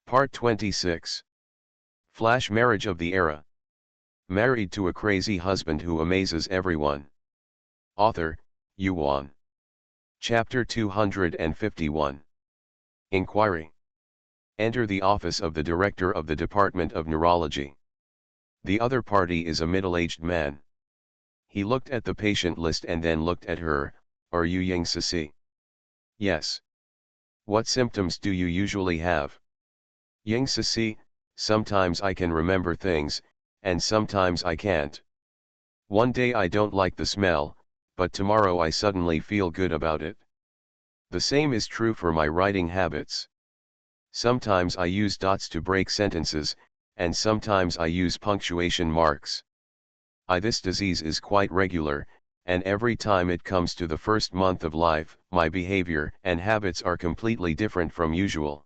Part 26. Flash marriage of the era. Married to a crazy husband who amazes everyone. Author, Yuan. Chapter 251. Inquiry. Enter the office of the Director of the Department of Neurology. The other party is a middle-aged man. He looked at the patient list and then looked at her. Are you Ying Ceci? Yes. What symptoms do you usually have? Ying Ceci, sometimes I can remember things, and sometimes I can't. One day I don't like the smell, but tomorrow I suddenly feel good about it. The same is true for my writing habits. Sometimes I use dots to break sentences, and sometimes I use punctuation marks. This disease is quite regular, and every time it comes to the first month of life, my behavior and habits are completely different from usual.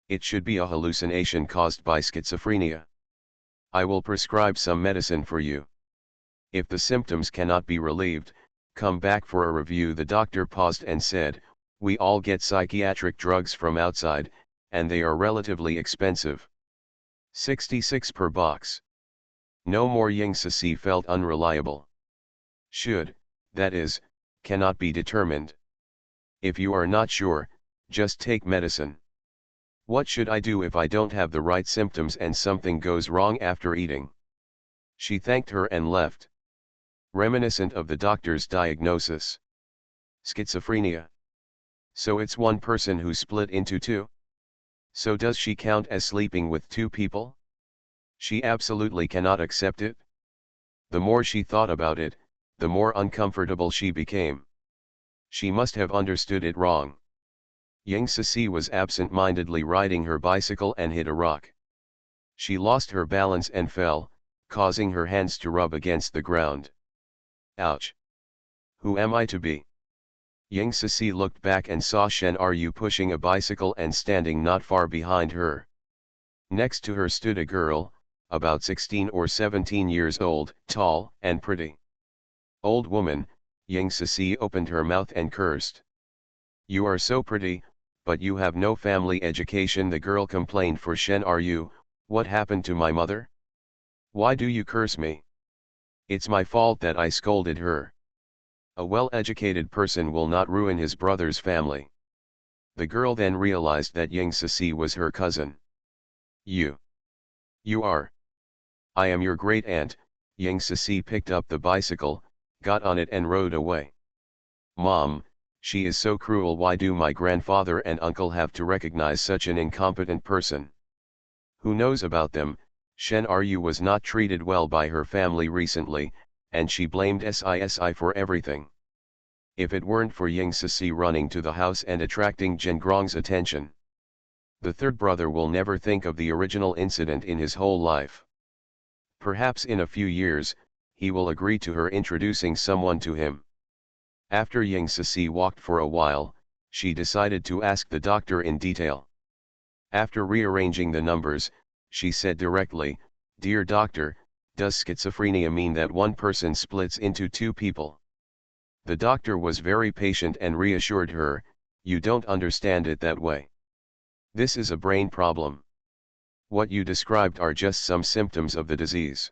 It should be a hallucination caused by schizophrenia. I will prescribe some medicine for you. If the symptoms cannot be relieved, come back for a review. The doctor paused and said, we all get psychiatric drugs from outside, and they are relatively expensive. 66 per box. No more. Ying Ceci felt unreliable. Should, that is, cannot be determined. If you are not sure, just take medicine. What should I do if I don't have the right symptoms and something goes wrong after eating? She thanked her and left. Reminiscent of the doctor's diagnosis. Schizophrenia. So it's one person who split into two? So does she count as sleeping with two people? She absolutely cannot accept it. The more she thought about it, the more uncomfortable she became. She must have understood it wrong. Ying Ceci was absent-mindedly riding her bicycle and hit a rock. She lost her balance and fell, causing her hands to rub against the ground. Ouch! Who am I to be? Ying Ceci looked back and saw Shen Ryu pushing a bicycle and standing not far behind her. Next to her stood a girl, about 16 or 17 years old, tall and pretty. Old woman, Ying Ceci opened her mouth and cursed. You are so pretty, but you have no family education. The girl complained for Shen Ryu. What happened to my mother? Why do you curse me? It's my fault that I scolded her. A well-educated person will not ruin his brother's family. The girl then realized that Ying Ceci was her cousin. You are. I am your great-aunt. Ying Ceci picked up the bicycle, got on it and rode away. Mom, she is so cruel. Why do my grandfather and uncle have to recognize such an incompetent person? Who knows about them? Shen Ryu was not treated well by her family recently, and she blamed Sci-fi for everything. If it weren't for Ying Ceci running to the house and attracting Zhengrong's attention, the third brother will never think of the original incident in his whole life. Perhaps in a few years, he will agree to her introducing someone to him. After Ying Ceci walked for a while, she decided to ask the doctor in detail. After rearranging the numbers, she said directly, Dear doctor, does schizophrenia mean that one person splits into two people? The doctor was very patient and reassured her, you don't understand it that way. This is a brain problem. What you described are just some symptoms of the disease.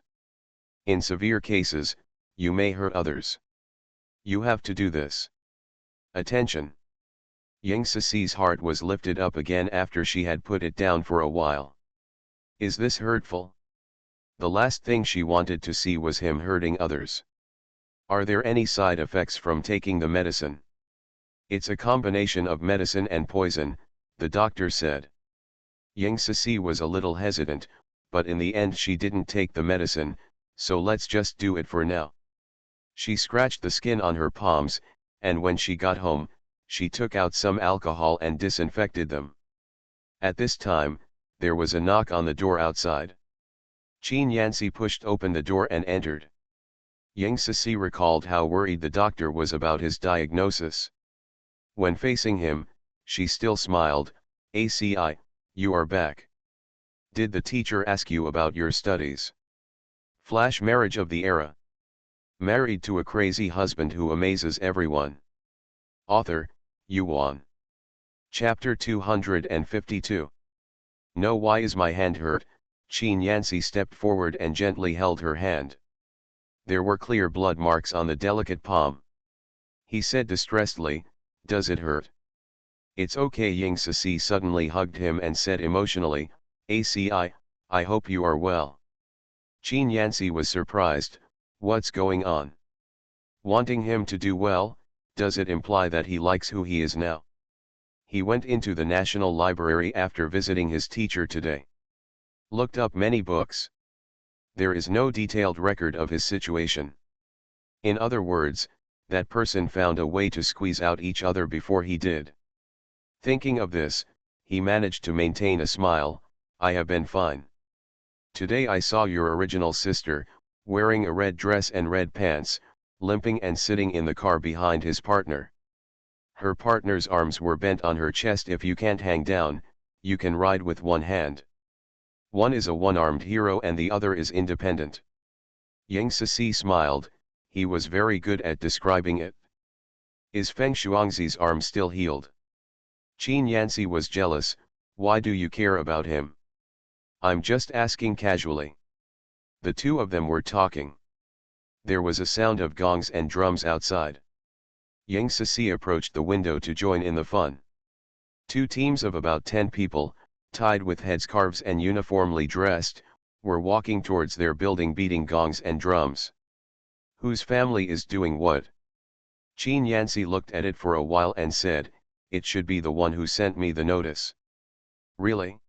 In severe cases, you may hurt others. You have to do this. Attention! Ying Ceci's heart was lifted up again after she had put it down for a while. Is this hurtful? The last thing she wanted to see was him hurting others. Are there any side effects from taking the medicine? It's a combination of medicine and poison, the doctor said. Ying Ceci was a little hesitant, but in the end she didn't take the medicine, so let's just do it for now. She scratched the skin on her palms, and when she got home, she took out some alcohol and disinfected them. At this time, there was a knock on the door outside. Qin Yanxi pushed open the door and entered. Ying Ceci recalled how worried the doctor was about his diagnosis. When facing him, she still smiled. ACI, you are back. Did the teacher ask you about your studies? Flash marriage of the era. Married to a crazy husband who amazes everyone. Author, Yuan. Chapter 252. No, why is my hand hurt? Qin Yanxi stepped forward and gently held her hand. There were clear blood marks on the delicate palm. He said distressedly, does it hurt? It's okay. Ying Sisi suddenly hugged him and said emotionally, ACI, I hope you are well. Qin Yanxi was surprised, what's going on? Wanting him to do well, does it imply that he likes who he is now? He went into the National Library after visiting his teacher today. Looked up many books. There is no detailed record of his situation. In other words, that person found a way to squeeze out each other before he did. Thinking of this, he managed to maintain a smile. I have been fine. Today I saw your original sister, wearing a red dress and red pants, limping and sitting in the car behind his partner. Her partner's arms were bent on her chest. If you can't hang down, you can ride with one hand. One is a one-armed hero and the other is independent. Ying Sisi smiled, he was very good at describing it. Is Feng Shuangzi's arm still healed? Qin Yanxi was jealous, why do you care about him? I'm just asking casually. The two of them were talking. There was a sound of gongs and drums outside. Ying Sisi approached the window to join in the fun. Two teams of about 10 people, tied with headscarves and uniformly dressed, were walking towards their building beating gongs and drums. Whose family is doing what? Qin Yanxi looked at it for a while and said, it should be the one who sent me the notice. Really?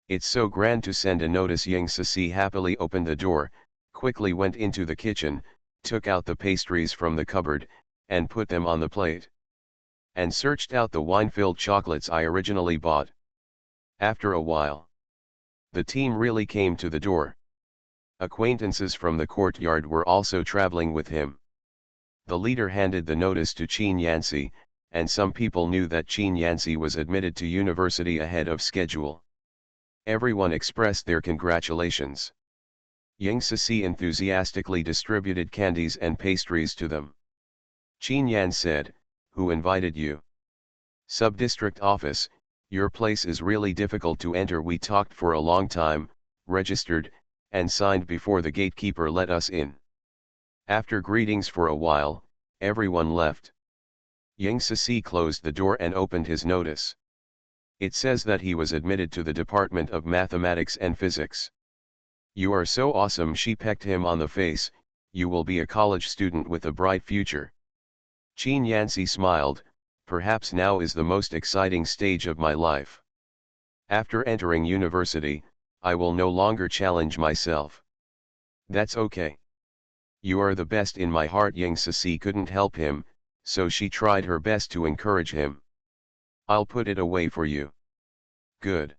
It's so grand to send a notice. Ying Sisi happily opened the door, quickly went into the kitchen, took out the pastries from the cupboard, and put them on the plate. And searched out the wine-filled chocolates I originally bought. After a while, the team really came to the door. Acquaintances from the courtyard were also traveling with him. The leader handed the notice to Qin Yanxi, and some people knew that Qin Yanxi was admitted to university ahead of schedule. Everyone expressed their congratulations. Ying Sisi enthusiastically distributed candies and pastries to them. Qin Yan said, who invited you? Sub-district office, your place is really difficult to enter. We talked for a long time, registered, and signed before the gatekeeper let us in. After greetings for a while, everyone left. Ying Sisi closed the door and opened his notice. It says that he was admitted to the Department of Mathematics and Physics. You are so awesome. She pecked him on the face, you will be a college student with a bright future. Qin Yanxi smiled, perhaps now is the most exciting stage of my life. After entering university, I will no longer challenge myself. That's okay. You are the best in my heart. Ying Sisi couldn't help him, so she tried her best to encourage him. I'll put it away for you. Good.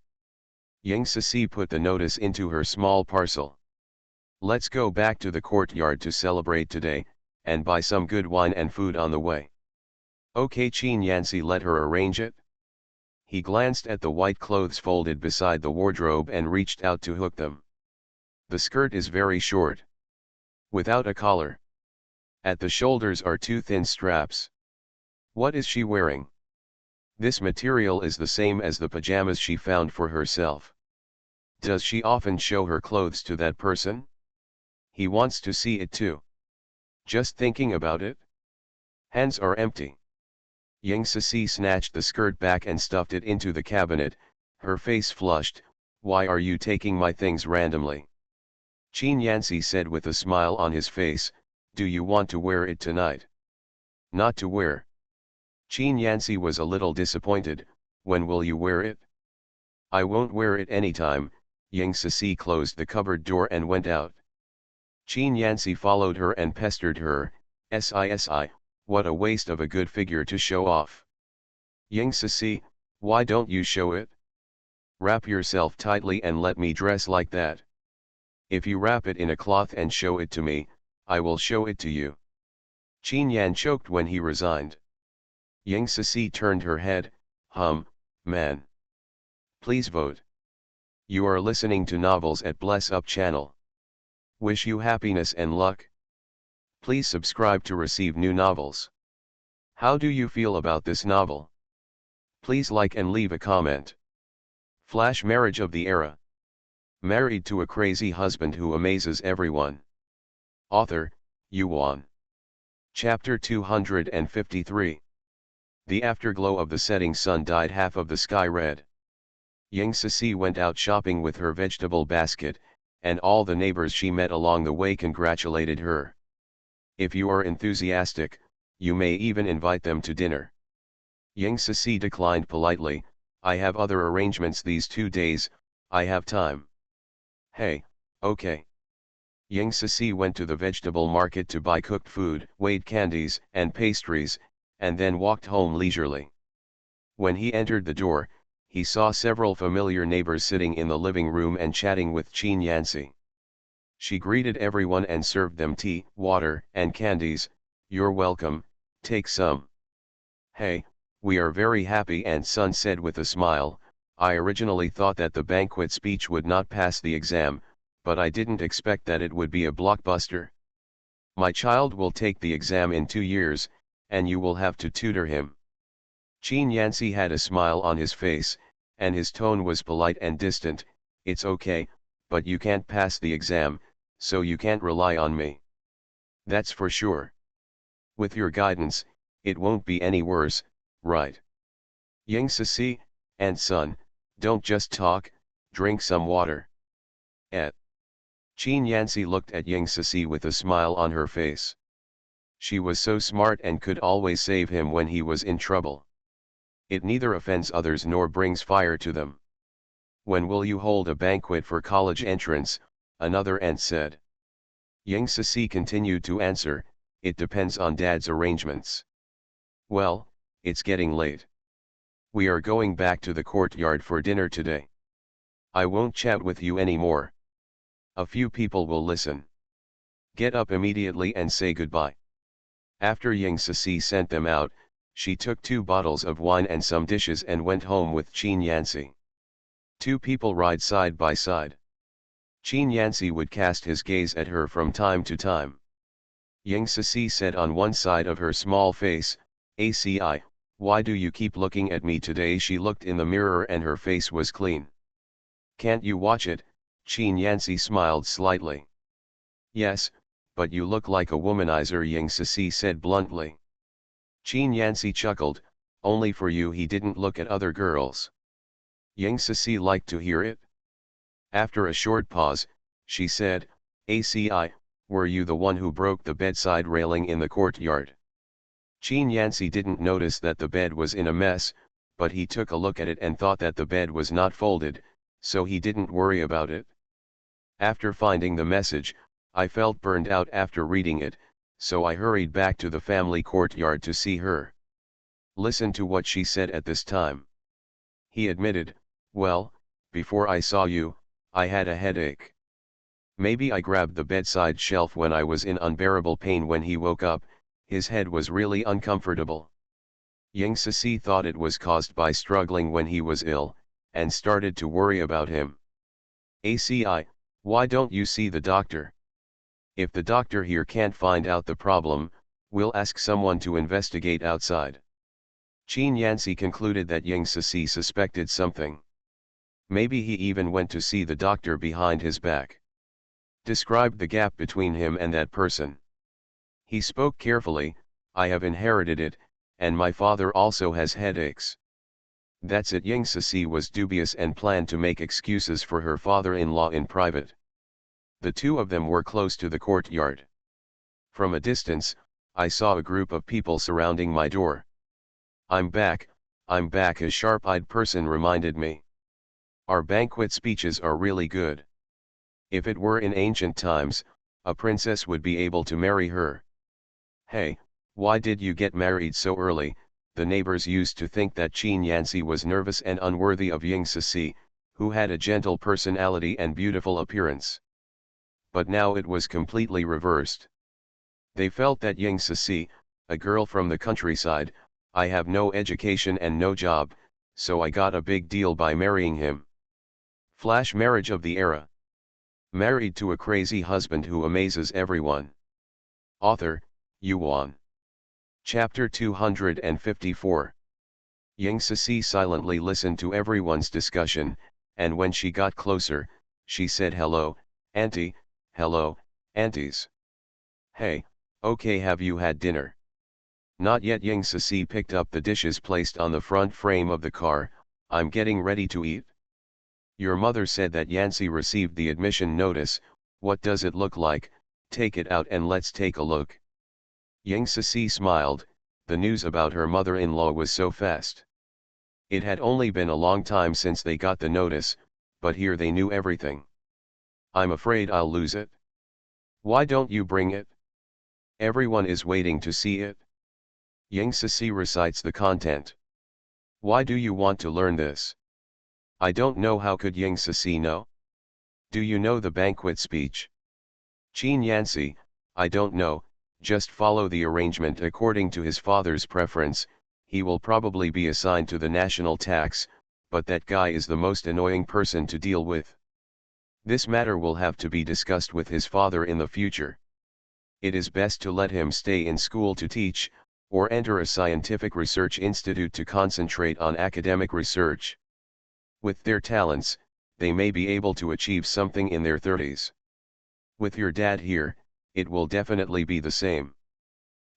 Ying Sisi put the notice into her small parcel. Let's go back to the courtyard to celebrate today, and buy some good wine and food on the way. Okay. Qin Yanxi let her arrange it. He glanced at the white clothes folded beside the wardrobe and reached out to hook them. The skirt is very short. Without a collar. At the shoulders are two thin straps. What is she wearing? This material is the same as the pajamas she found for herself. Does she often show her clothes to that person? He wants to see it too. Just thinking about it? Hands are empty. Ying Sisi snatched the skirt back and stuffed it into the cabinet, her face flushed. Why are you taking my things randomly? Qin Yanxi said with a smile on his face, do you want to wear it tonight? Not to wear. Qin Yanxi was a little disappointed, when will you wear it? I won't wear it anytime. Ying Sisi closed the cupboard door and went out. Qin Yanxi followed her and pestered her, "Si, what a waste of a good figure to show off. Ying Sisi, why don't you show it? Wrap yourself tightly and let me dress like that. If you wrap it in a cloth and show it to me, I will show it to you." Qin Yan choked when he resigned. Ying Sisi turned her head, man. Please vote. You are listening to Novels at Bless Up channel. Wish you happiness and luck. Please subscribe to receive new novels. How do you feel about this novel? Please like and leave a comment. Flash marriage of the era. Married to a crazy husband who amazes everyone. Author, Yuan. Chapter 253. The afterglow of the setting sun dyed half of the sky red. Ying Cixi went out shopping with her vegetable basket, and all the neighbors she met along the way congratulated her. If you are enthusiastic, you may even invite them to dinner. Ying Cixi declined politely, I have other arrangements these 2 days, I have time. Hey, okay. Ying Cixi went to the vegetable market to buy cooked food, weighed candies and pastries, and then walked home leisurely. When he entered the door, he saw several familiar neighbors sitting in the living room and chatting with Qin Yanxi. She greeted everyone and served them tea, water, and candies. You're welcome, take some. Hey, we are very happy, and Sun said with a smile, I originally thought that the banquet speech would not pass the exam, but I didn't expect that it would be a blockbuster. My child will take the exam in 2 years, and you will have to tutor him. Qin Yanxi had a smile on his face, and his tone was polite and distant, it's okay, but you can't pass the exam, so you can't rely on me. That's for sure. With your guidance, it won't be any worse, right? Ying Cixi, and Sun, don't just talk, drink some water. Qin Yanxi looked at Ying Cixi with a smile on her face. She was so smart and could always save him when he was in trouble. It neither offends others nor brings fire to them. When will you hold a banquet for college entrance? Another aunt said. Ying Cixi continued to answer, it depends on Dad's arrangements. Well, it's getting late. We are going back to the courtyard for dinner today. I won't chat with you anymore. A few people will listen. Get up immediately and say goodbye. After Ying Cixi sent them out, she took 2 bottles of wine and some dishes and went home with Qin Yanxi. 2 people ride side by side. Qin Yanxi would cast his gaze at her from time to time. Ying Cixi said on one side of her small face, ACI, why do you keep looking at me today? She looked in the mirror and her face was clean. Can't you watch it? Qin Yanxi smiled slightly. Yes, but you look like a womanizer, Ying Cixi said bluntly. Qin Yanxi chuckled, only for you he didn't look at other girls. Ying Cixi liked to hear it. After a short pause, she said, ACI, were you the one who broke the bedside railing in the courtyard? Qin Yanxi didn't notice that the bed was in a mess, but he took a look at it and thought that the bed was not folded, so he didn't worry about it. After finding the message, I felt burned out after reading it, so I hurried back to the family courtyard to see her. Listen to what she said at this time. He admitted, well, before I saw you, I had a headache. Maybe I grabbed the bedside shelf when I was in unbearable pain. When he woke up, his head was really uncomfortable. Ying Cixi thought it was caused by struggling when he was ill, and started to worry about him. ACI, why don't you see the doctor? If the doctor here can't find out the problem, we'll ask someone to investigate outside. Qin Yanxi concluded that Ying Cixi suspected something. Maybe he even went to see the doctor behind his back. Described the gap between him and that person. He spoke carefully, I have inherited it, and my father also has headaches. That's it. Ying Cixi was dubious and planned to make excuses for her father-in-law in private. The 2 of them were close to the courtyard. From a distance, I saw a group of people surrounding my door. I'm back, a sharp-eyed person reminded me. Our banquet speeches are really good. If it were in ancient times, a princess would be able to marry her. Hey, why did you get married so early? The neighbors used to think that Qin Yanxi was nervous and unworthy of Ying Cixi, who had a gentle personality and beautiful appearance. But now it was completely reversed. They felt that Ying Cixi, a girl from the countryside, I have no education and no job, so I got a big deal by marrying him. Flash marriage of the era. Married to a crazy husband who amazes everyone. Author, Yuan. Chapter 254. Ying Cixi silently listened to everyone's discussion, and when she got closer, she said hello, auntie, hello, aunties. Hey, okay, have you had dinner? Not yet. Yang Sisi picked up the dishes placed on the front frame of the car. I'm getting ready to eat. Your mother said that Yancy received the admission notice. What does it look like? Take it out and let's take a look. Yang Sisi smiled. The news about her mother-in-law was so fast. It had only been a long time since they got the notice, but here they knew everything. I'm afraid I'll lose it. Why don't you bring it? Everyone is waiting to see it. Yang Sisi recites the content. Why do you want to learn this? I don't know. How could Yang Sisi know? Do you know the banquet speech? Qin Yancy, I don't know, just follow the arrangement according to his father's preference. He will probably be assigned to the national tax, but that guy is the most annoying person to deal with. This matter will have to be discussed with his father in the future. It is best to let him stay in school to teach, or enter a scientific research institute to concentrate on academic research. With their talents, they may be able to achieve something in their 30s. With your dad here, it will definitely be the same.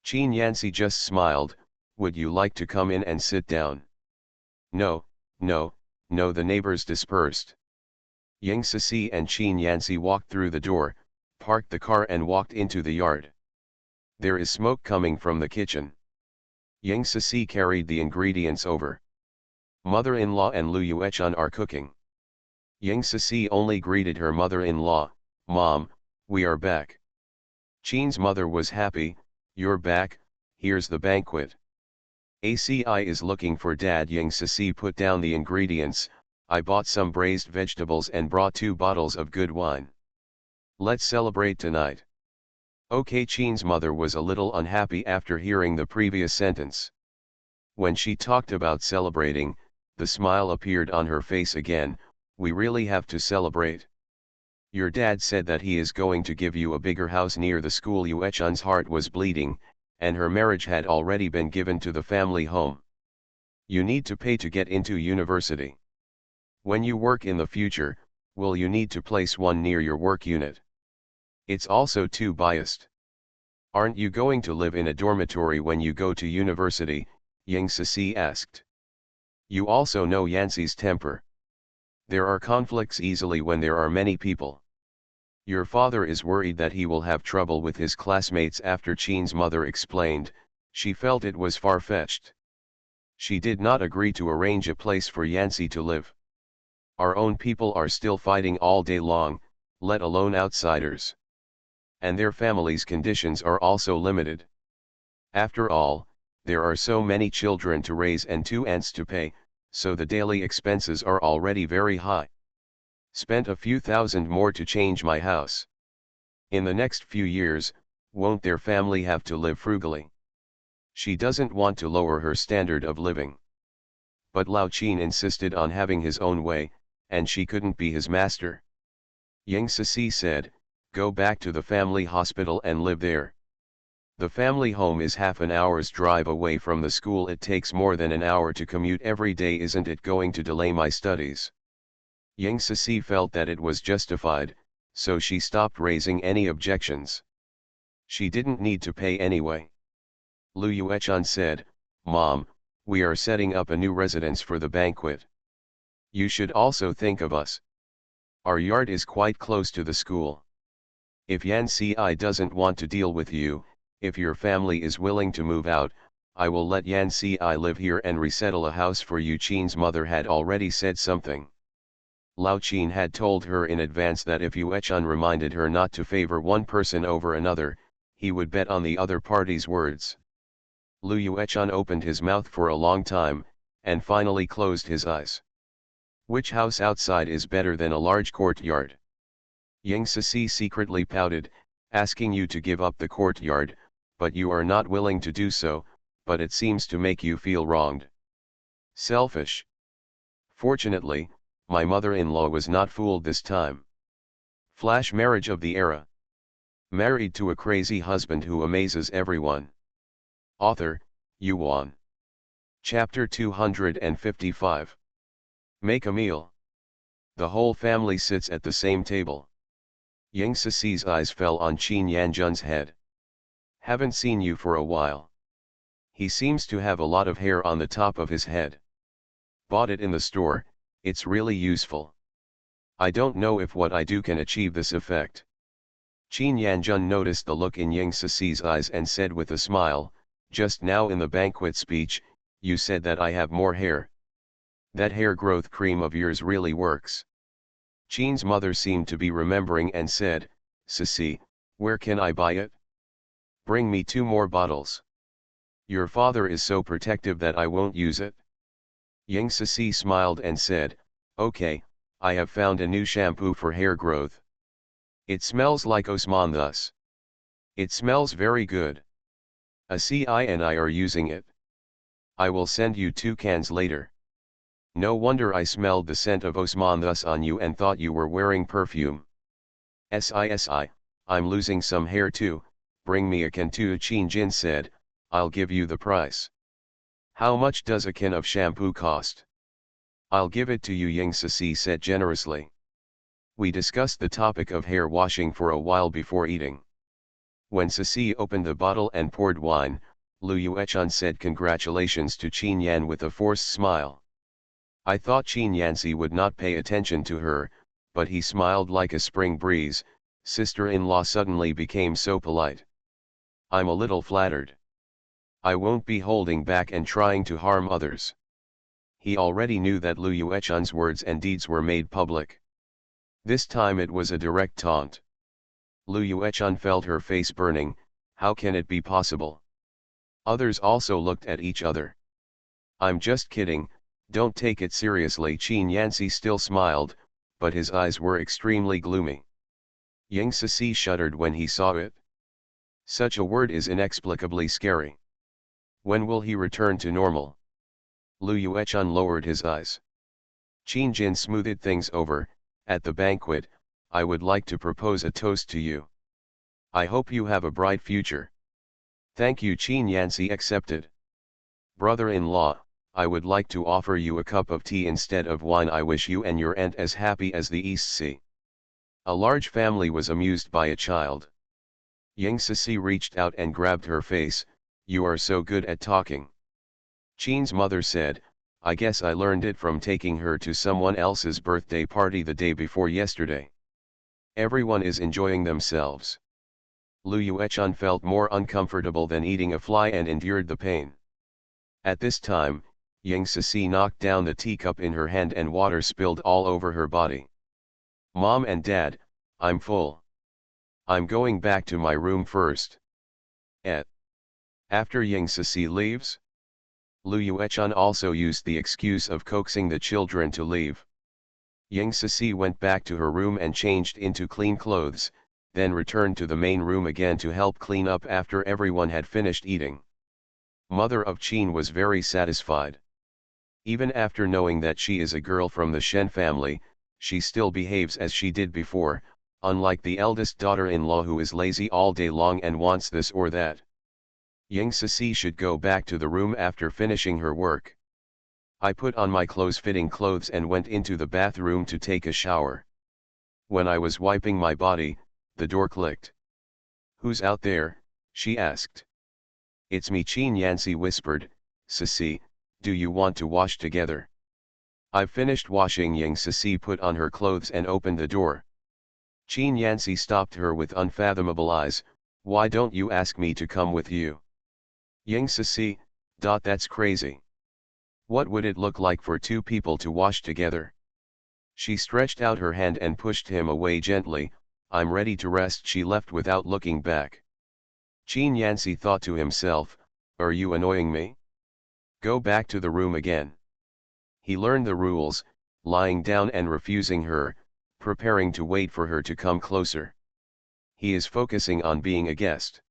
Qin Yancy just smiled. Would you like to come in and sit down? No, no, no. The neighbors dispersed. Yang Sisi and Qin Yancy walked through the door, parked the car and walked into the yard. There is smoke coming from the kitchen. Yang Sisi carried the ingredients over. Mother-in-law and Lu Yuechan are cooking. Yang Sisi only greeted her mother-in-law. Mom, we are back. Qin's mother was happy. You're back, here's the banquet. ACI is looking for Dad. Yang Sisi put down the ingredients. I bought some braised vegetables and brought 2 bottles of good wine. Let's celebrate tonight. Okay. Qin's mother was a little unhappy after hearing the previous sentence. When she talked about celebrating, the smile appeared on her face again. We really have to celebrate. Your dad said that he is going to give you a bigger house near the school. Yuechan's heart was bleeding, and her marriage had already been given to the family home. You need to pay to get into university. When you work in the future, will you need to place one near your work unit? It's also too biased. Aren't you going to live in a dormitory when you go to university? Yang Sisi asked. You also know Yancy's temper. There are conflicts easily when there are many people. Your father is worried that he will have trouble with his classmates. After Qin's mother explained, she felt it was far-fetched. She did not agree to arrange a place for Yancy to live. Our own people are still fighting all day long, let alone outsiders. And their families' conditions are also limited. After all, there are so many children to raise and 2 aunts to pay, so the daily expenses are already very high. Spent a few thousand more to change my house. In the next few years, won't their family have to live frugally? She doesn't want to lower her standard of living. But Lao Qin insisted on having his own way, and she couldn't be his master. Yang Sisi said, go back to the family hospital and live there. The family home is half an hour's drive away from the school. It takes more than an hour to commute every day. Isn't it going to delay my studies? Yang Sisi felt that it was justified, so she stopped raising any objections. She didn't need to pay anyway. Lu Yuechan said, Mom, we are setting up a new residence for the banquet. You should also think of us. Our yard is quite close to the school. If Yancy doesn't want to deal with you, if your family is willing to move out, I will let Yancy live here and resettle a house for you. Qin's mother had already said something. Lao Qin had told her in advance that if Yuechan reminded her not to favor one person over another, he would bet on the other party's words. Lu Yuechan opened his mouth for a long time, and finally closed his eyes. Which house outside is better than a large courtyard? Yang Sisi secretly pouted, asking you to give up the courtyard, but you are not willing to do so, but it seems to make you feel wronged. Selfish. Fortunately, my mother-in-law was not fooled this time. Flash marriage of the era. Married to a crazy husband who amazes everyone. Author, Yuan. Chapter 255. Make a meal. The whole family sits at the same table. Ying Ceci's eyes fell on Qin Yanjun's head. Haven't seen you for a while. He seems to have a lot of hair on the top of his head. Bought it in the store, it's really useful. I don't know if what I do can achieve this effect. Qin Yanjun noticed the look in Ying Ceci's eyes and said with a smile, just now in the banquet speech, you said that I have more hair. That hair growth cream of yours really works. Qin's mother seemed to be remembering and said, Ceci, where can I buy it? Bring me 2 more bottles. Your father is so protective that I won't use it. Ying Ceci smiled and said, okay, I have found a new shampoo for hair growth. It smells like Osman thus. It smells very good. Aci and I are using it. I will send you 2 cans later. No wonder I smelled the scent of Osman thus on you and thought you were wearing perfume. Si, I'm losing some hair too, bring me a can too. Qin Jin said, I'll give you the price. How much does a can of shampoo cost? I'll give it to you, Ying Ceci said generously. We discussed the topic of hair washing for a while before eating. When Ceci opened the bottle and poured wine, Lu Yuechun said congratulations to Qin Yan with a forced smile. I thought Qin Yanzi would not pay attention to her, but he smiled like a spring breeze. Sister-in-law suddenly became so polite. I'm a little flattered. I won't be holding back and trying to harm others. He already knew that Lu Yuechun's words and deeds were made public. This time it was a direct taunt. Lu Yuechun felt her face burning. How can it be possible? Others also looked at each other. I'm just kidding, don't take it seriously. Qin Yanzi still smiled, but his eyes were extremely gloomy. Ying Ceci shuddered when he saw it. Such a word is inexplicably scary. When will he return to normal? Lu Yuechun lowered his eyes. Qin Jin smoothed things over. At the banquet, I would like to propose a toast to you. I hope you have a bright future. Thank you. Qin Yanzi accepted. Brother-in-law, I would like to offer you a cup of tea instead of wine. I wish you and your aunt as happy as the East Sea. A large family was amused by a child. Ying Ceci reached out and grabbed her face. You are so good at talking. Qin's mother said, I guess I learned it from taking her to someone else's birthday party the day before yesterday. Everyone is enjoying themselves. Lu Yuechun felt more uncomfortable than eating a fly and endured the pain. At this time, Ying Ceci knocked down the teacup in her hand and water spilled all over her body. Mom and Dad, I'm full. I'm going back to my room first. After Ying Ceci leaves, Lu Yuechun also used the excuse of coaxing the children to leave. Ying Ceci went back to her room and changed into clean clothes, then returned to the main room again to help clean up after everyone had finished eating. Mother of Qin was very satisfied. Even after knowing that she is a girl from the Shen family, she still behaves as she did before, unlike the eldest daughter-in-law who is lazy all day long and wants this or that. Ying Ceci should go back to the room after finishing her work. I put on my clothes-fitting clothes and went into the bathroom to take a shower. When I was wiping my body, the door clicked. Who's out there? She asked. It's me, Qin Yanzi whispered. Ceci, do you want to wash together? I've finished washing. Ying Ceci put on her clothes and opened the door. Qin Yanzi stopped her with unfathomable eyes. Why don't you ask me to come with you? Ying Ceci, that's crazy. What would it look like for 2 people to wash together? She stretched out her hand and pushed him away gently. I'm ready to rest. She left without looking back. Qin Yanzi thought to himself, are you annoying me? Go back to the room again. He learned the rules, lying down and refusing her, preparing to wait for her to come closer. He is focusing on being a guest.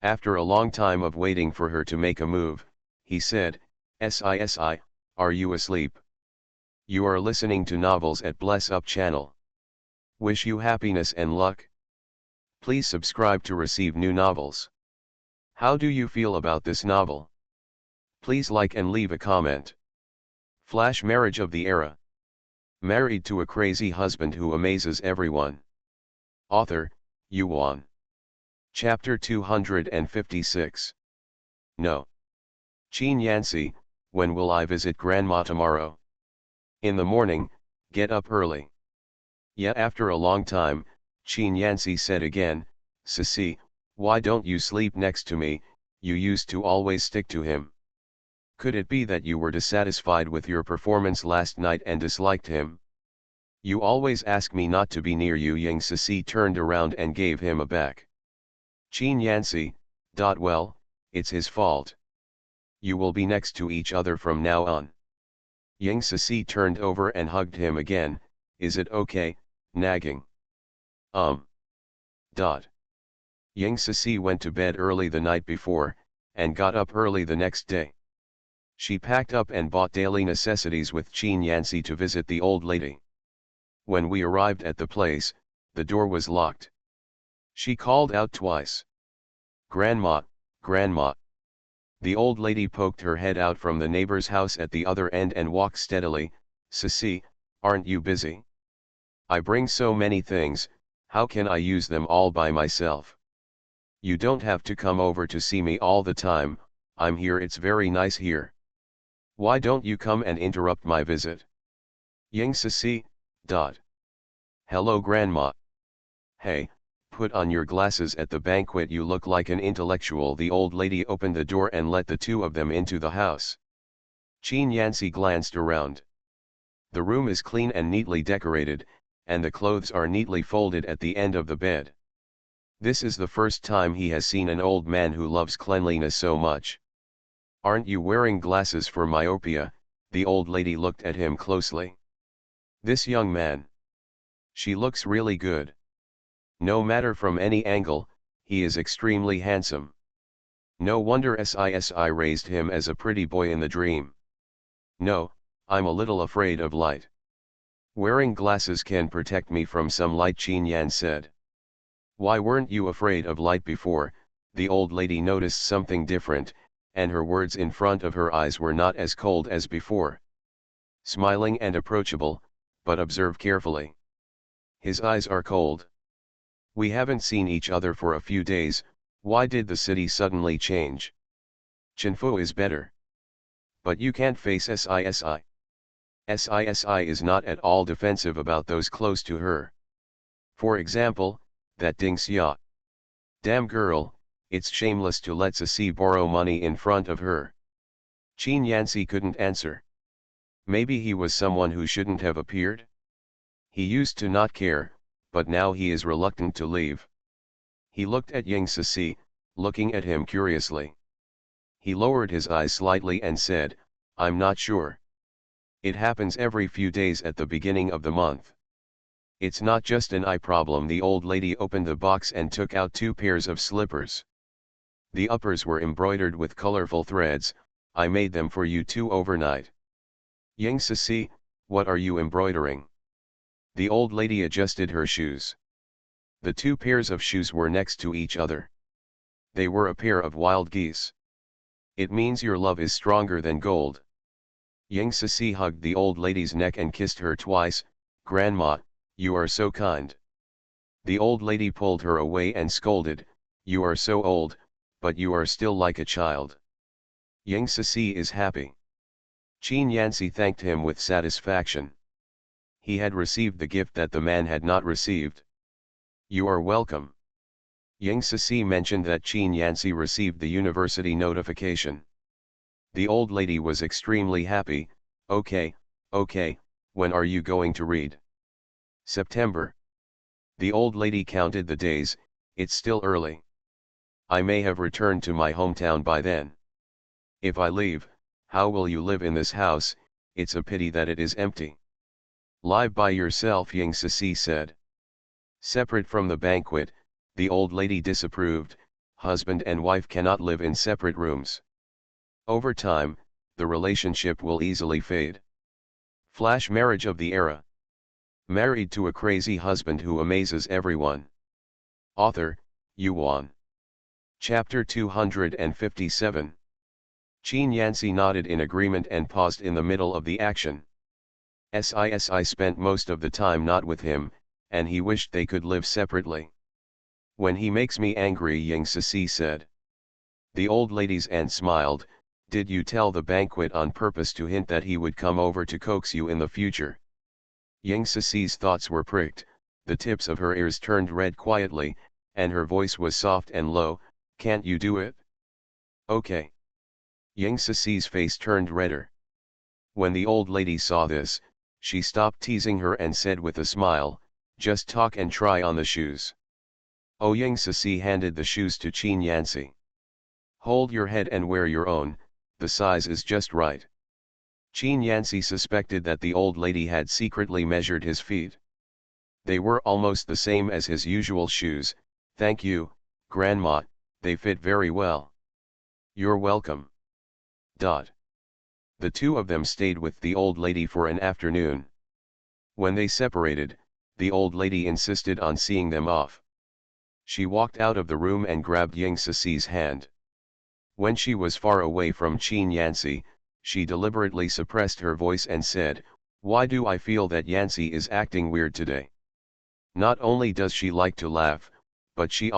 After a long time of waiting for her to make a move, he said, Si, are you asleep? You are listening to novels at Bless Up channel. Wish you happiness and luck. Please subscribe to receive new novels. How do you feel about this novel? Please like and leave a comment. Flash Marriage of the Era. Married to a crazy husband who amazes everyone. Author, Yuan. Chapter 256. No. Qin Yanxi, when will I visit Grandma tomorrow? In the morning, get up early. Yet after a long time, Qin Yanxi said again, Sisi, why don't you sleep next to me? You used to always stick to him. Could it be that you were dissatisfied with your performance last night and disliked him? You always ask me not to be near you. Yang Sisi turned around and gave him a back. Qin Yanxi, well, it's his fault. You will be next to each other from now on. Yang Sisi turned over and hugged him again. Is it okay, nagging? Yang Sisi went to bed early the night before, and got up early the next day. She packed up and bought daily necessities with Qin Yanxi to visit the old lady. When we arrived at the place, the door was locked. She called out twice. Grandma, Grandma. The old lady poked her head out from the neighbor's house at the other end and walked steadily. Sisi, aren't you busy? I bring so many things, how can I use them all by myself? You don't have to come over to see me all the time, I'm here, it's very nice here. Why don't you come and interrupt my visit? Yang Sisi, Hello Grandma. Hey, put on your glasses at the banquet, you look like an intellectual. The old lady opened the door and let the two of them into the house. Qin Yanxi glanced around. The room is clean and neatly decorated, and the clothes are neatly folded at the end of the bed. This is the first time he has seen an old man who loves cleanliness so much. Aren't you wearing glasses for myopia? The old lady looked at him closely. This young man. She looks really good. No matter from any angle, he is extremely handsome. No wonder Sisi raised him as a pretty boy in the dream. No, I'm a little afraid of light. Wearing glasses can protect me from some light, Qin Yan said. Why weren't you afraid of light before? The old lady noticed something different, and her words in front of her eyes were not as cold as before. Smiling and approachable, but observe carefully. His eyes are cold. We haven't seen each other for a few days, why did the city suddenly change? Chinfu is better. But you can't face Sisi. Sisi is not at all defensive about those close to her. For example, that Ding Xia. Damn girl, it's shameless to let Sisi borrow money in front of her. Qin Yanxi couldn't answer. Maybe he was someone who shouldn't have appeared? He used to not care, but now he is reluctant to leave. He looked at Yang Sisi, looking at him curiously. He lowered his eyes slightly and said, I'm not sure. It happens every few days at the beginning of the month. It's not just an eye problem. The old lady opened the box and took out 2 pairs of slippers. The uppers were embroidered with colorful threads. I made them for you two overnight. Yang Sisi, what are you embroidering? The old lady adjusted her shoes. The 2 pairs of shoes were next to each other. They were a pair of wild geese. It means your love is stronger than gold. Yang Sisi hugged the old lady's neck and kissed her twice. Grandma, you are so kind. The old lady pulled her away and scolded, you are so old, but you are still like a child. Yang Sisi is happy. Qin Yanxi thanked him with satisfaction. He had received the gift that the man had not received. You are welcome. Yang Sisi mentioned that Qin Yanxi received the university notification. The old lady was extremely happy. Okay, when are you going to read? September. The old lady counted the days, it's still early. I may have returned to my hometown by then. If I leave, how will you live in this house? It's a pity that it is empty. Live by yourself, Yang Sisi said. Separate from the banquet, the old lady disapproved. Husband and wife cannot live in separate rooms. Over time, the relationship will easily fade. Flash marriage of the era. Married to a crazy husband who amazes everyone. Author, Yuan. Chapter 257. Qin Yanxi nodded in agreement and paused in the middle of the action. Sci spent most of the time not with him, and he wished they could live separately. When he makes me angry, Ying Sisi said. The old lady's aunt smiled. Did you tell the banquet on purpose to hint that he would come over to coax you in the future? Ying Sisi's thoughts were pricked, the tips of her ears turned red quietly, and her voice was soft and low. Can't you do it? Okay. Ying Sisi's face turned redder. When the old lady saw this, she stopped teasing her and said with a smile, just talk and try on the shoes. Oh, Ying Sisi handed the shoes to Qin Yanci. Hold your head and wear your own, the size is just right. Qin Yanci suspected that the old lady had secretly measured his feet. They were almost the same as his usual shoes. Thank you, Grandma, they fit very well. You're welcome. The two of them stayed with the old lady for an afternoon. When they separated, the old lady insisted on seeing them off. She walked out of the room and grabbed Ying Sisi's hand. When she was far away from Qin Yanci, she deliberately suppressed her voice and said, why do I feel that Yanci is acting weird today? Not only does she like to laugh, but he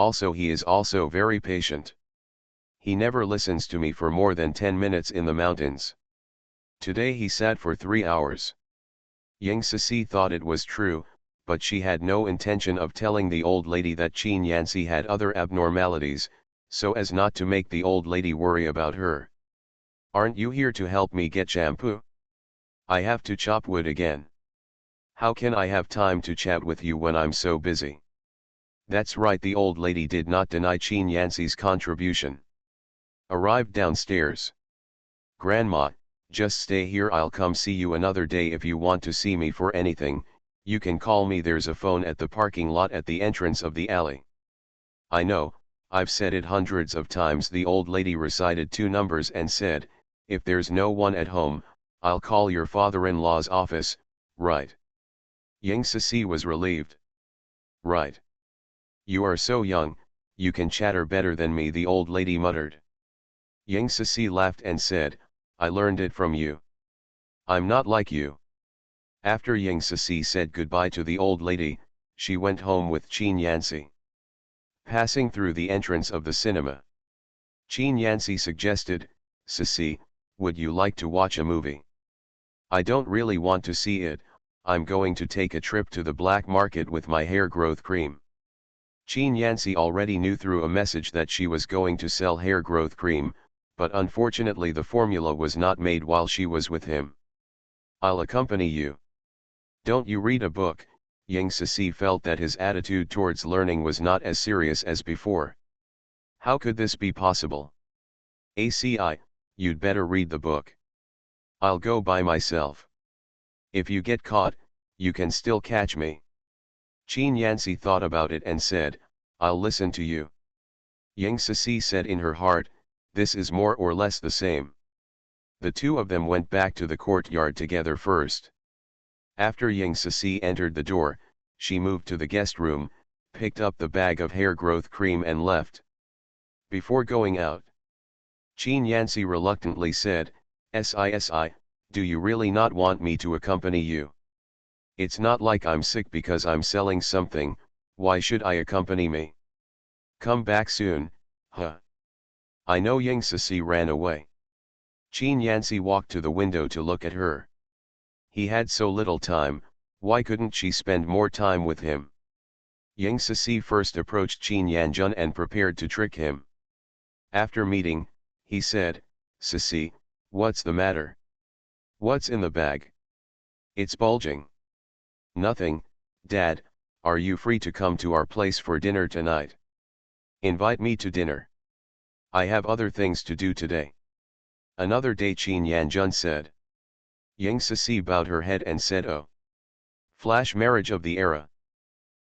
is also very patient. He never listens to me for more than 10 minutes in the mountains. Today he sat for 3 hours. Ying Sisi thought it was true, but she had no intention of telling the old lady that Qin Yanci had other abnormalities, so as not to make the old lady worry about her. Aren't you here to help me get shampoo? I have to chop wood again. How can I have time to chat with you when I'm so busy? That's right, the old lady did not deny Qin Yanci's contribution. Arrived downstairs. Grandma, just stay here, I'll come see you another day. If you want to see me for anything, you can call me. There's a phone at the parking lot at the entrance of the alley. I know, I've said it hundreds of times. The old lady recited 2 numbers and said, if there's no one at home, I'll call your father-in-law's office, right? Ying Sisi was relieved. Right. You are so young, you can chatter better than me, the old lady muttered. Ying Sisi laughed and said, I learned it from you. I'm not like you. After Ying Sisi said goodbye to the old lady, she went home with Qin Yanci. Passing through the entrance of the cinema, Qin Yanci suggested, Sisi, would you like to watch a movie? I don't really want to see it, I'm going to take a trip to the black market with my hair growth cream. Qin Yanci already knew through a message that she was going to sell hair growth cream, but unfortunately the formula was not made while she was with him. I'll accompany you. Don't you read a book? Ying Sisi felt that his attitude towards learning was not as serious as before. How could this be possible? ACI, you'd better read the book. I'll go by myself. If you get caught, you can still catch me. Qin Yanci thought about it and said, I'll listen to you. Ying Sisi said in her heart, this is more or less the same. The two of them went back to the courtyard together first. After Ying Sisi entered the door, she moved to the guest room, picked up the bag of hair growth cream and left. Before going out, Qin Yanci reluctantly said, Sisi, do you really not want me to accompany you? It's not like I'm sick because I'm selling something, why should I accompany me? Come back soon, huh? I know. Ying Sisi ran away. Qin Yanci walked to the window to look at her. He had so little time, why couldn't she spend more time with him? Ying Sisi first approached Qin Yanjun and prepared to trick him. After meeting, he said, Sisi, what's the matter? What's in the bag? It's bulging. Nothing, Dad, are you free to come to our place for dinner tonight? Invite me to dinner. I have other things to do today. Another day, Qin Yanjun said. Ying Sisi bowed her head and said, oh. Flash marriage of the era.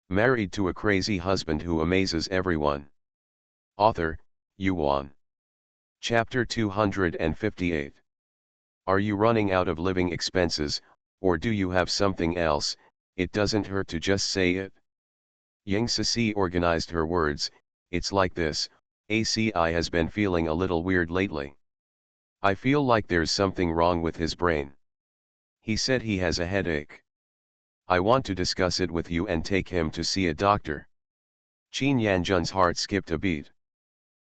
Married to a crazy husband who amazes everyone. Author, Yuan. Chapter 258. Are you running out of living expenses, or do you have something else? It doesn't hurt to just say it. Ying Sisi organized her words, it's like this, ACI has been feeling a little weird lately. I feel like there's something wrong with his brain. He said he has a headache. I want to discuss it with you and take him to see a doctor. Qin Yanjun's heart skipped a beat.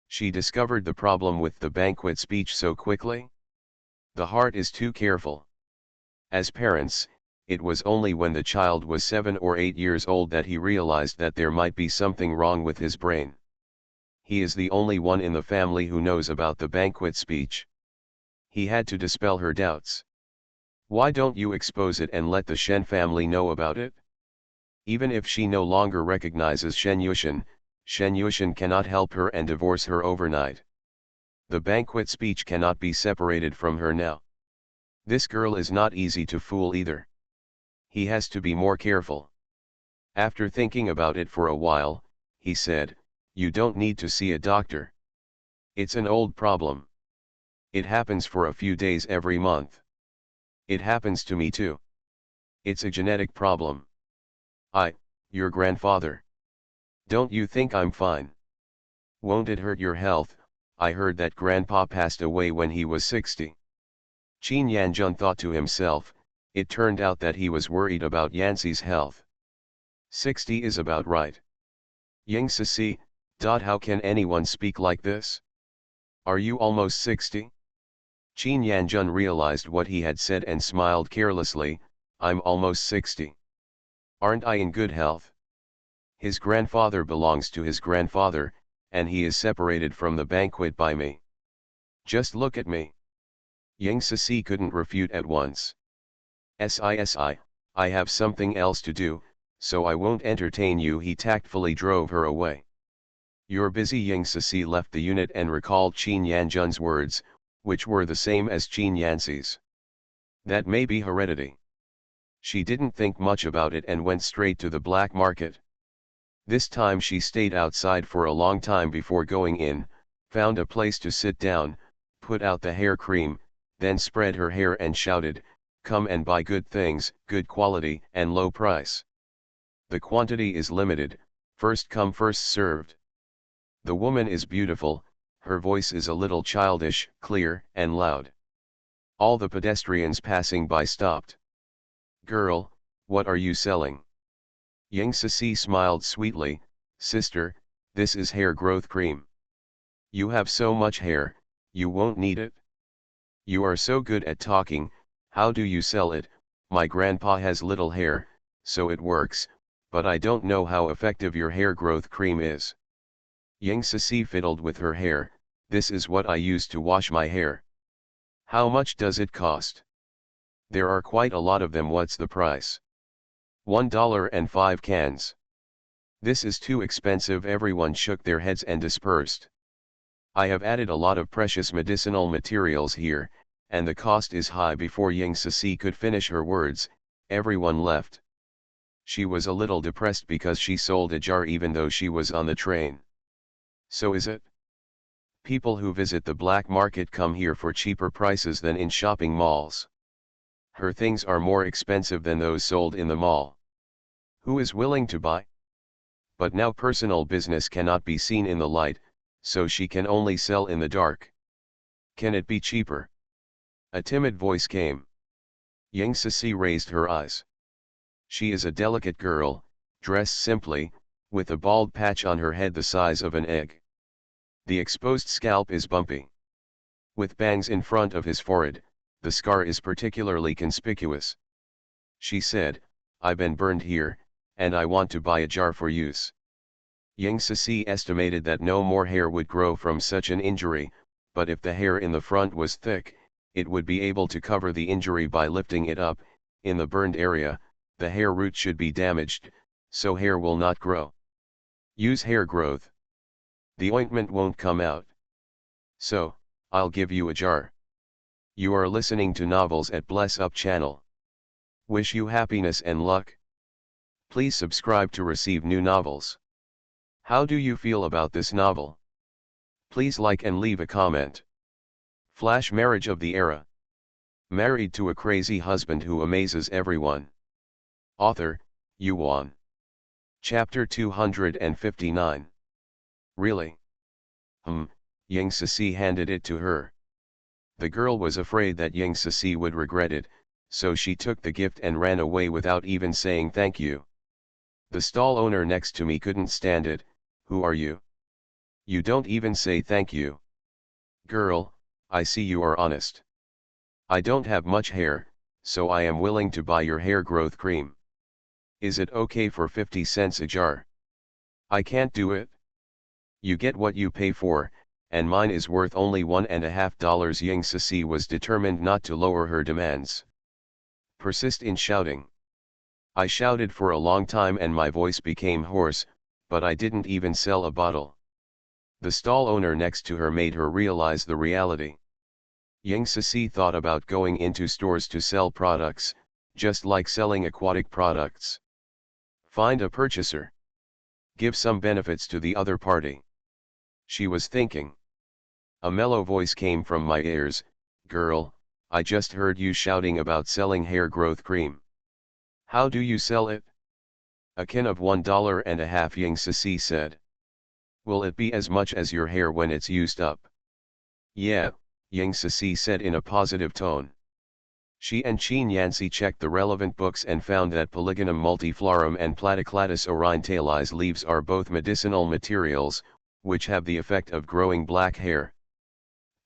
She discovered the problem with the banquet speech so quickly. The heart is too careful. As parents, it was only when the child was 7 or 8 years old that he realized that there might be something wrong with his brain. He is the only one in the family who knows about the banquet speech. He had to dispel her doubts. Why don't you expose it and let the Shen family know about it? Even if she no longer recognizes Shen Yushin cannot help her and divorce her overnight. The banquet speech cannot be separated from her now. This girl is not easy to fool either. He has to be more careful. After thinking about it for a while, he said, "You don't need to see a doctor. It's an old problem. It happens for a few days every month. It happens to me too. It's a genetic problem. Your grandfather. Don't you think I'm fine? Won't it hurt your health? I heard that grandpa passed away when he was 60. Qin Yanjun thought to himself, it turned out that he was worried about Yanxi's health. 60 is about right. Ying Sisi, how can anyone speak like this? Are you almost 60? Qin Yanjun realized what he had said and smiled carelessly, I'm almost 60. Aren't I in good health? His grandfather belongs to his grandfather, and he is separated from the banquet by me. Just look at me. Ying Sisi couldn't refute at once. "Sisi, I have something else to do, so I won't entertain you." He tactfully drove her away. "You're busy." Ying Sisi left the unit and recalled Qin Yanjun's words, which were the same as Qin Yanxi's. That may be heredity. She didn't think much about it and went straight to the black market. This time she stayed outside for a long time before going in, found a place to sit down, put out the hair cream, then spread her hair and shouted, "Come and buy good things, good quality and low price. The quantity is limited, first come first served." The woman is beautiful, her voice is a little childish, clear and loud. All the pedestrians passing by stopped. "Girl, what are you selling?" Ying Sisi smiled sweetly, "Sister, this is hair growth cream. You have so much hair, you won't need it. You are so good at talking, how do you sell it?" "My grandpa has little hair, so it works, but I don't know how effective your hair growth cream is." Ying Sisi fiddled with her hair, "This is what I use to wash my hair." "How much does it cost?" "There are quite a lot of them." "What's the price?" $1.05 cans. "This is too expensive." Everyone shook their heads and dispersed. "I have added a lot of precious medicinal materials here, and the cost is high." Before Ying Sisi could finish her words, everyone left. She was a little depressed because she sold a jar even though she was on the train. So is it? People who visit the black market come here for cheaper prices than in shopping malls. Her things are more expensive than those sold in the mall. Who is willing to buy? But now personal business cannot be seen in the light, so she can only sell in the dark. Can it be cheaper? A timid voice came. Ying Sisi raised her eyes. She is a delicate girl, dressed simply, with a bald patch on her head the size of an egg. The exposed scalp is bumpy. With bangs in front of his forehead, the scar is particularly conspicuous. She said, "I've been burned here, and I want to buy a jar for use." Ying Sisi estimated that no more hair would grow from such an injury, but if the hair in the front was thick, it would be able to cover the injury by lifting it up. In the burned area, the hair root should be damaged, so hair will not grow. Use hair growth. The ointment won't come out. So, I'll give you a jar. You are listening to Novels at Bless Up channel. Wish you happiness and luck. Please subscribe to receive new novels. How do you feel about this novel? Please like and leave a comment. Flash marriage of the era. Married to a crazy husband who amazes everyone. Author, Yuan. Chapter 259. Really? Ying Sisi handed it to her. The girl was afraid that Ying Sisi would regret it, so she took the gift and ran away without even saying thank you. The stall owner next to me couldn't stand it. Who are you? You don't even say thank you. Girl, I see you are honest. I don't have much hair, so I am willing to buy your hair growth cream. Is it okay for 50 cents a jar? I can't do it. You get what you pay for, and mine is worth only $1.50. Ying Sisi was determined not to lower her demands. Persist in shouting. I shouted for a long time and my voice became hoarse, but I didn't even sell a bottle. The stall owner next to her made her realize the reality. Ying Sisi thought about going into stores to sell products, just like selling aquatic products. Find a purchaser. Give some benefits to the other party. She was thinking. A mellow voice came from my ears. Girl, I just heard you shouting about selling hair growth cream. How do you sell it? A can of $1.50, Ying Sisi said. Will it be as much as your hair when it's used up? Yeah, Ying Sisi said in a positive tone. She and Qin Yancy checked the relevant books and found that Polygonum multiflorum and Platycladus orientalis leaves are both medicinal materials, which have the effect of growing black hair.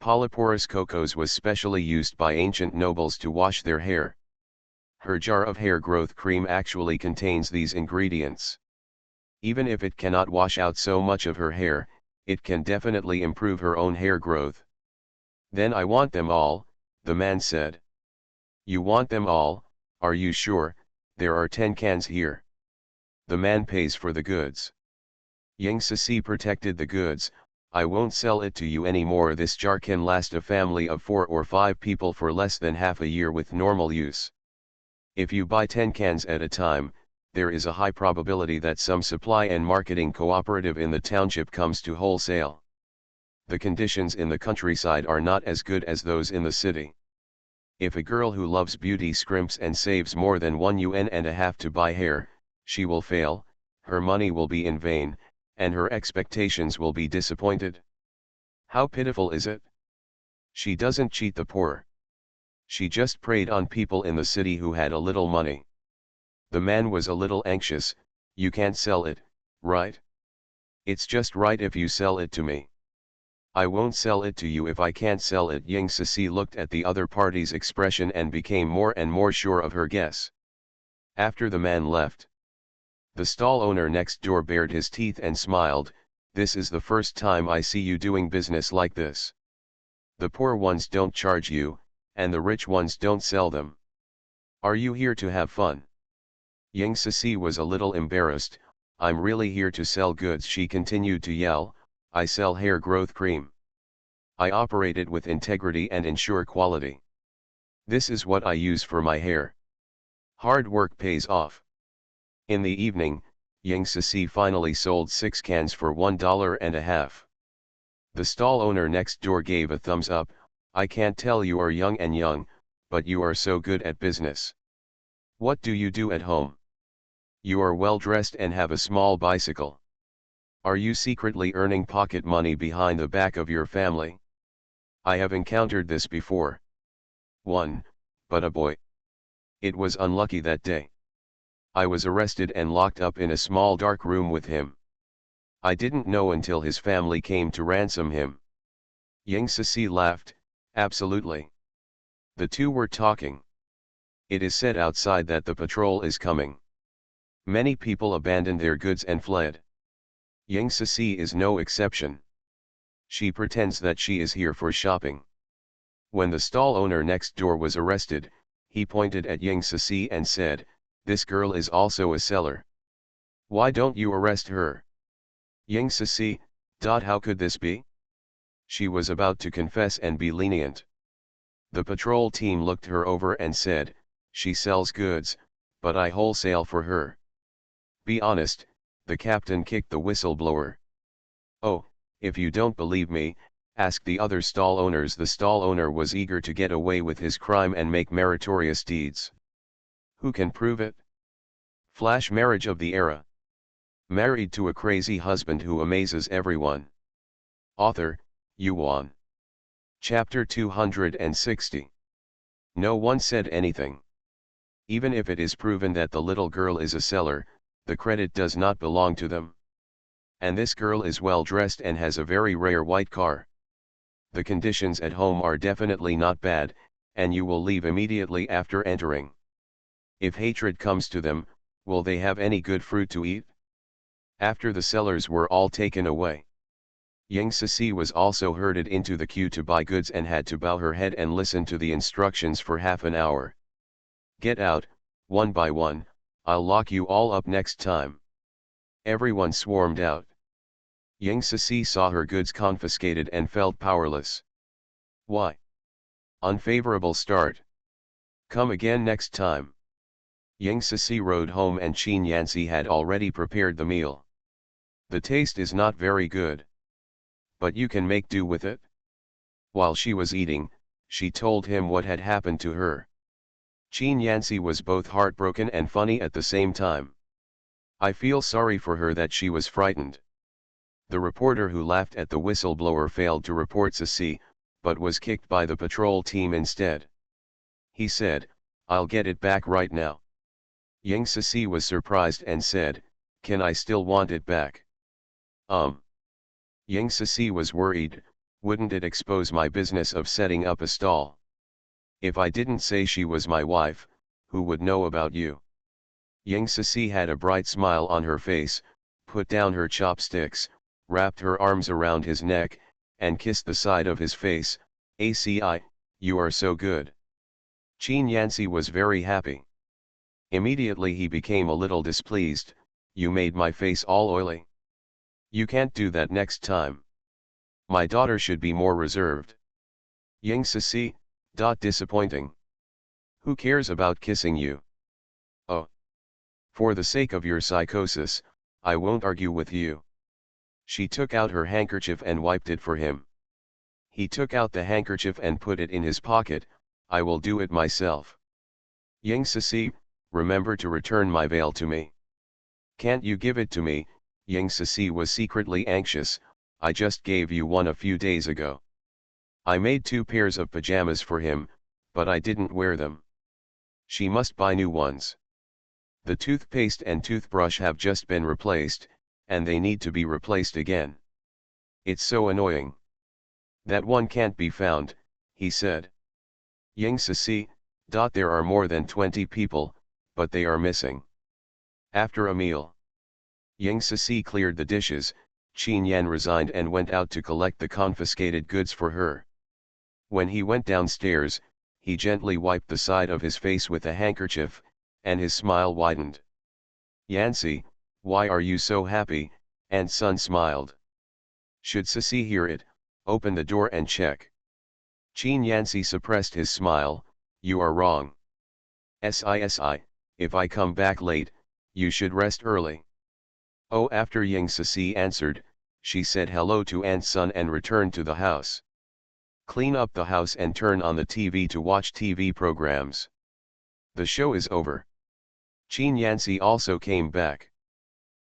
Polyporous cocos was specially used by ancient nobles to wash their hair. Her jar of hair growth cream actually contains these ingredients. Even if it cannot wash out so much of her hair, it can definitely improve her own hair growth. Then I want them all, the man said. You want them all? Are you sure? There are 10 cans here. The man pays for the goods. Ying Sisi protected the goods. I won't sell it to you anymore. This jar can last a family of 4 or 5 people for less than half a year with normal use. If you buy 10 cans at a time, there is a high probability that some supply and marketing cooperative in the township comes to wholesale. The conditions in the countryside are not as good as those in the city. If a girl who loves beauty scrimps and saves more than $1.50 to buy hair, she will fail, her money will be in vain, and her expectations will be disappointed. How pitiful is it? She doesn't cheat the poor. She just preyed on people in the city who had a little money. The man was a little anxious. You can't sell it, right? It's just right if you sell it to me. I won't sell it to you if I can't sell it. Ying Sisi looked at the other party's expression and became more and more sure of her guess. After the man left, the stall owner next door bared his teeth and smiled. This is the first time I see you doing business like this. The poor ones don't charge you, and the rich ones don't sell them. Are you here to have fun? Ying Sisi was a little embarrassed. I'm really here to sell goods, she continued to yell. I sell hair growth cream. I operate it with integrity and ensure quality. This is what I use for my hair. Hard work pays off. In the evening, Ying Sisi finally sold 6 cans for $1.50. The stall owner next door gave a thumbs up. I can't tell you are young, but you are so good at business. What do you do at home? You are well dressed and have a small bicycle. Are you secretly earning pocket money behind the back of your family? I have encountered this before. 1. But a boy. It was unlucky that day. I was arrested and locked up in a small dark room with him. I didn't know until his family came to ransom him. Ying Sisi laughed. Absolutely. The two were talking. It is said outside that the patrol is coming. Many people abandoned their goods and fled. Ying Sisi is no exception. She pretends that she is here for shopping. When the stall owner next door was arrested, he pointed at Ying Sisi and said, this girl is also a seller. Why don't you arrest her? Ying Sisi, how could this be? She was about to confess and be lenient. The patrol team looked her over and said, she sells goods, but I wholesale for her. Be honest, the captain kicked the whistleblower. Oh, if you don't believe me, ask the other stall owners. The stall owner was eager to get away with his crime and make meritorious deeds. Who can prove it? Flash marriage of the era. Married to a crazy husband who amazes everyone. Author, Yuan. Chapter 260. No one said anything. Even if it is proven that the little girl is a seller, the credit does not belong to them. And this girl is well dressed and has a very rare white car. The conditions at home are definitely not bad, and you will leave immediately after entering. If hatred comes to them, will they have any good fruit to eat? After the sellers were all taken away, Yang Sisi was also herded into the queue to buy goods and had to bow her head and listen to the instructions for half an hour. Get out, one by one, I'll lock you all up next time. Everyone swarmed out. Yang Sisi saw her goods confiscated and felt powerless. Why? Unfavorable start. Come again next time. Yang Sisi rode home and Qin Yanxi had already prepared the meal. The taste is not very good. But you can make do with it. While she was eating, she told him what had happened to her. Qin Yanxi was both heartbroken and funny at the same time. I feel sorry for her that she was frightened. The reporter who laughed at the whistleblower failed to report Sisi, but was kicked by the patrol team instead. He said, I'll get it back right now. Yang Sisi was surprised and said, can I still want it back? Yang Sisi was worried, wouldn't it expose my business of setting up a stall? If I didn't say she was my wife, who would know about you? Yang Sisi had a bright smile on her face, put down her chopsticks, wrapped her arms around his neck, and kissed the side of his face. ACI, you are so good. Qin Yanxi was very happy. Immediately he became a little displeased, you made my face all oily. You can't do that next time. My daughter should be more reserved. Yang Sisi, disappointing. Who cares about kissing you? Oh. For the sake of your psychosis, I won't argue with you. She took out her handkerchief and wiped it for him. He took out the handkerchief and put it in his pocket, I will do it myself. Yang Sisi, remember to return my veil to me. Can't you give it to me? Yang Sisi was secretly anxious, I just gave you one a few days ago. I made 2 pairs of pajamas for him, but I didn't wear them. She must buy new ones. The toothpaste and toothbrush have just been replaced, and they need to be replaced again. It's so annoying. That one can't be found, he said. Yang Sisi, there are more than 20 people, but they are missing. After a meal, Yang Sisi cleared the dishes, Qin Yan resigned and went out to collect the confiscated goods for her. When he went downstairs, he gently wiped the side of his face with a handkerchief, and his smile widened. Yanxi, why are you so happy? And Sun smiled. Should Sisi hear it, open the door and check. Qin Yanxi suppressed his smile, you are wrong. Sisi, if I come back late, you should rest early. Oh, after Yang Sisi answered, she said hello to Aunt Sun and returned to the house. Clean up the house and turn on the TV to watch TV programs. The show is over. Qin Yanxi also came back.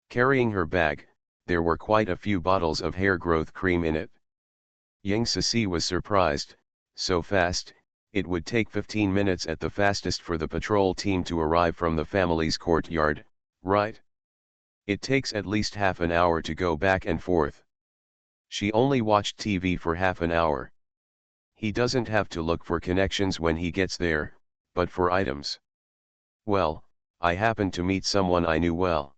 Carrying her bag, there were quite a few bottles of hair growth cream in it. Yang Sisi was surprised, so fast, it would take 15 minutes at the fastest for the patrol team to arrive from the family's courtyard, right? It takes at least half an hour to go back and forth. She only watched TV for half an hour. He doesn't have to look for connections when he gets there, but for items. Well, I happened to meet someone I knew well.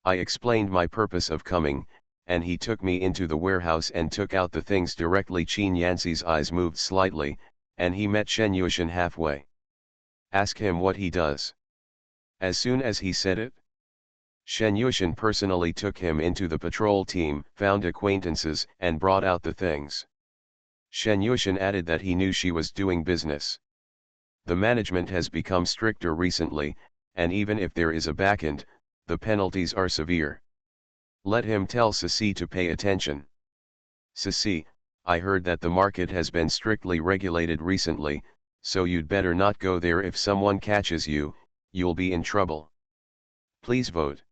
I explained my purpose of coming, and he took me into the warehouse and took out the things directly. Qin Yanxi's eyes moved slightly, and he met Shen Yuxian halfway. Ask him what he does. As soon as he said it, Shen Yuxian personally took him into the patrol team, found acquaintances, and brought out the things. Shen Yuxian added that he knew she was doing business. The management has become stricter recently, and even if there is a backend, the penalties are severe. Let him tell Sisi to pay attention. Sisi, I heard that the market has been strictly regulated recently, so you'd better not go there. If someone catches you, you'll be in trouble. Please vote.